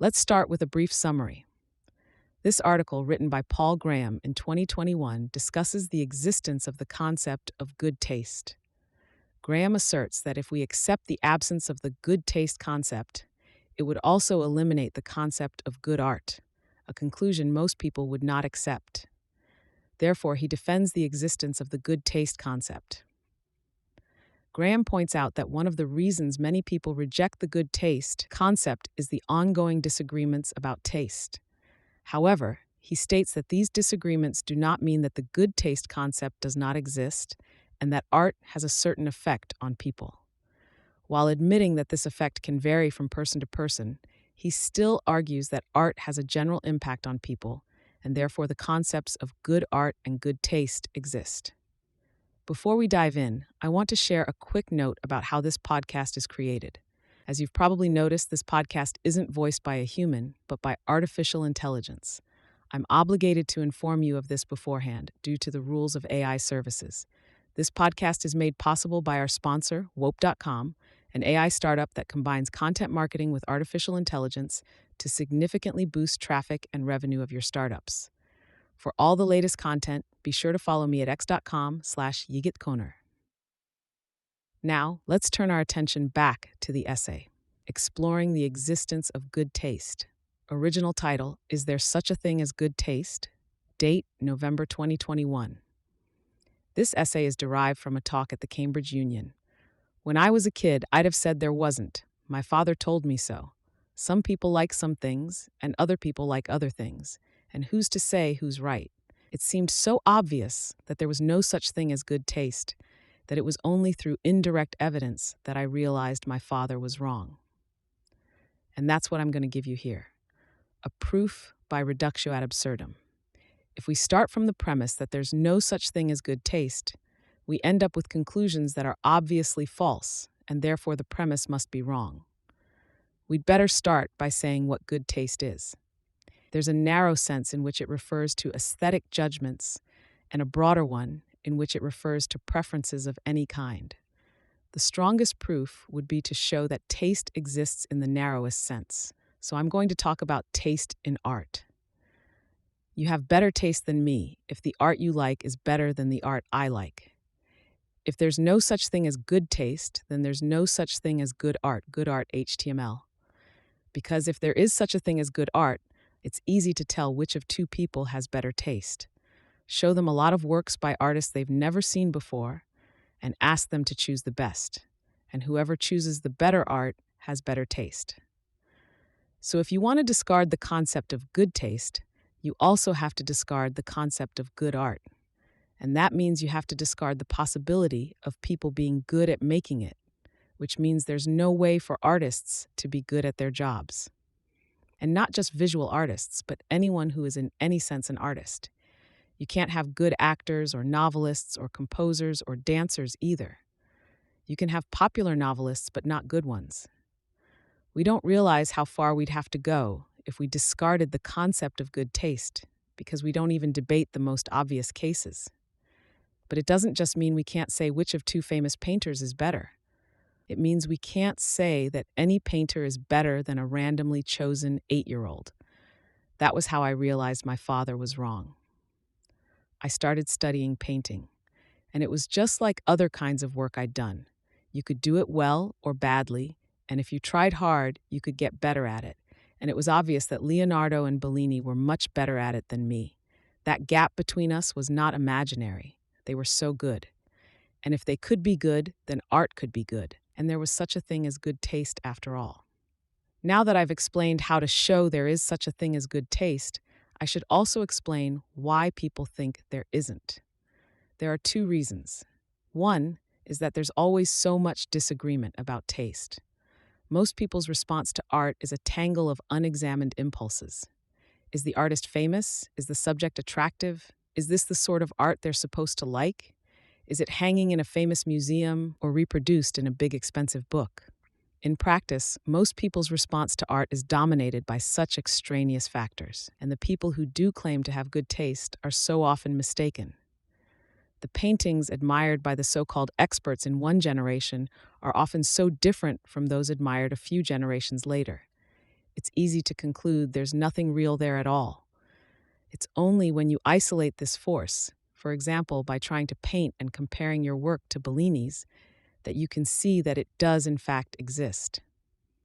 Let's start with a brief summary. This article, written by Paul Graham in 2021, discusses the existence of the concept of good taste. Graham asserts that if we accept the absence of the good taste concept, it would also eliminate the concept of good art, a conclusion most people would not accept. Therefore, he defends the existence of the good taste concept. Graham points out that one of the reasons many people reject the good taste concept is the ongoing disagreements about taste. However, he states that these disagreements do not mean that the good taste concept does not exist and that art has a certain effect on people. While admitting that this effect can vary from person to person, he still argues that art has a general impact on people, and therefore the concepts of good art and good taste exist. Before we dive in, I want to share a quick note about how this podcast is created. As you've probably noticed, this podcast isn't voiced by a human, but by artificial intelligence. I'm obligated to inform you of this beforehand due to the rules of AI services. This podcast is made possible by our sponsor, Wope.com, an AI startup that combines content marketing with artificial intelligence to significantly boost traffic and revenue of your startups. For all the latest content, be sure to follow me at x.com/yigitkoner. Now, let's turn our attention back to the essay, Exploring the Existence of Good Taste. Original title, Is There Such a Thing as Good Taste? Date, November 2021. This essay is derived from a talk at the Cambridge Union. When I was a kid, I'd have said there wasn't. My father told me so. Some people like some things, and other people like other things. And who's to say who's right? It seemed so obvious that there was no such thing as good taste, that it was only through indirect evidence that I realized my father was wrong. And that's what I'm going to give you here. A proof by reductio ad absurdum. If we start from the premise that there's no such thing as good taste, we end up with conclusions that are obviously false, and therefore the premise must be wrong. We'd better start by saying what good taste is. There's a narrow sense in which it refers to aesthetic judgments, and a broader one in which it refers to preferences of any kind. The strongest proof would be to show that taste exists in the narrowest sense. So I'm going to talk about taste in art. You have better taste than me if the art you like is better than the art I like. If there's no such thing as good taste, then there's no such thing as good art HTML. Because if there is such a thing as good art, it's easy to tell which of two people has better taste. Show them a lot of works by artists they've never seen before, and ask them to choose the best. And whoever chooses the better art has better taste. So if you want to discard the concept of good taste, you also have to discard the concept of good art. And that means you have to discard the possibility of people being good at making it, which means there's no way for artists to be good at their jobs. And not just visual artists, but anyone who is in any sense an artist. You can't have good actors or novelists or composers or dancers either. You can have popular novelists, but not good ones. We don't realize how far we'd have to go if we discarded the concept of good taste, because we don't even debate the most obvious cases. But it doesn't just mean we can't say which of two famous painters is better. It means we can't say that any painter is better than a randomly chosen 8-year-old. That was how I realized my father was wrong. I started studying painting, and it was just like other kinds of work I'd done. You could do it well or badly, and if you tried hard, you could get better at it. And it was obvious that Leonardo and Bellini were much better at it than me. That gap between us was not imaginary. They were so good. And if they could be good, then art could be good. And there was such a thing as good taste after all. Now that I've explained how to show there is such a thing as good taste, I should also explain why people think there isn't. There are two reasons. One is that there's always so much disagreement about taste. Most people's response to art is a tangle of unexamined impulses. Is the artist famous? Is the subject attractive? Is this the sort of art they're supposed to like? Is it hanging in a famous museum or reproduced in a big expensive book? In practice, most people's response to art is dominated by such extraneous factors, and the people who do claim to have good taste are so often mistaken. The paintings admired by the so-called experts in one generation are often so different from those admired a few generations later. it's easy to conclude there's nothing real there at all. It's only when you isolate this force, for example, by trying to paint and comparing your work to Bellini's, that you can see that it does in fact exist.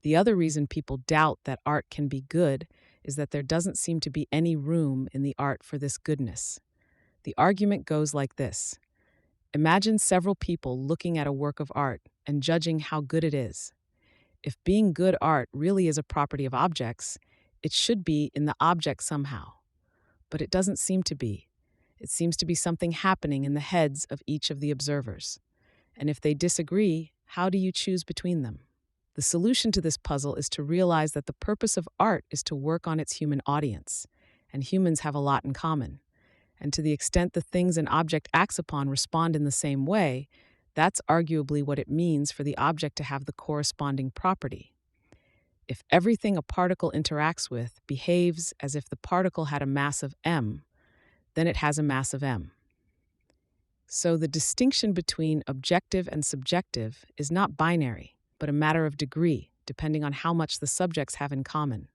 The other reason people doubt that art can be good is that there doesn't seem to be any room in the art for this goodness. The argument goes like this. Imagine several people looking at a work of art and judging how good it is. If being good art really is a property of objects, it should be in the object somehow. But it doesn't seem to be. It seems to be something happening in the heads of each of the observers. And if they disagree, how do you choose between them? The solution to this puzzle is to realize that the purpose of art is to work on its human audience, and humans have a lot in common. And to the extent the things an object acts upon respond in the same way, that's arguably what it means for the object to have the corresponding property. If everything a particle interacts with behaves as if the particle had a mass of m, then it has a mass of m. So the distinction between objective and subjective is not binary, but a matter of degree, depending on how much the subjects have in common.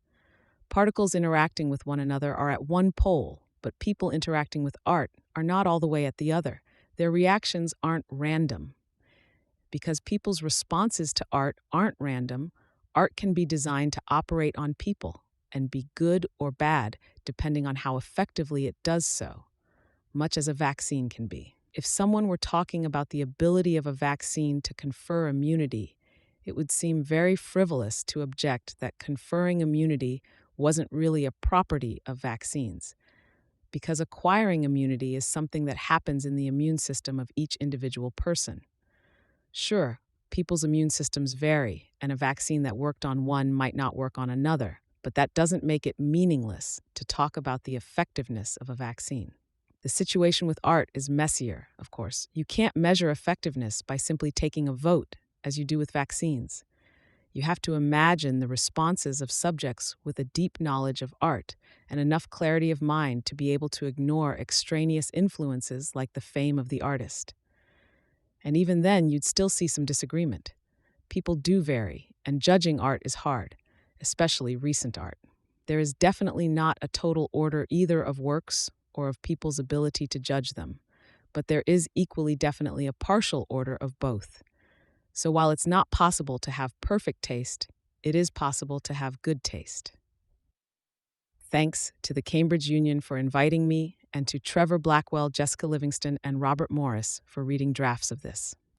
Particles interacting with one another are at one pole, but people interacting with art are not all the way at the other. Their reactions aren't random. Because people's responses to art aren't random, art can be designed to operate on people and be good or bad depending on how effectively it does so, much as a vaccine can be. If someone were talking about the ability of a vaccine to confer immunity, it would seem very frivolous to object that conferring immunity wasn't really a property of vaccines, because acquiring immunity is something that happens in the immune system of each individual person. Sure, people's immune systems vary, and a vaccine that worked on one might not work on another, but that doesn't make it meaningless to talk about the effectiveness of a vaccine. The situation with art is messier, of course. You can't measure effectiveness by simply taking a vote, as you do with vaccines. You have to imagine the responses of subjects with a deep knowledge of art and enough clarity of mind to be able to ignore extraneous influences like the fame of the artist. And even then, you'd still see some disagreement. People do vary, and judging art is hard, especially recent art. There is definitely not a total order either of works or of people's ability to judge them, but there is equally definitely a partial order of both. So while it's not possible to have perfect taste, it is possible to have good taste. Thanks to the Cambridge Union for inviting me, and to Trevor Blackwell, Jessica Livingston, and Robert Morris for reading drafts of this.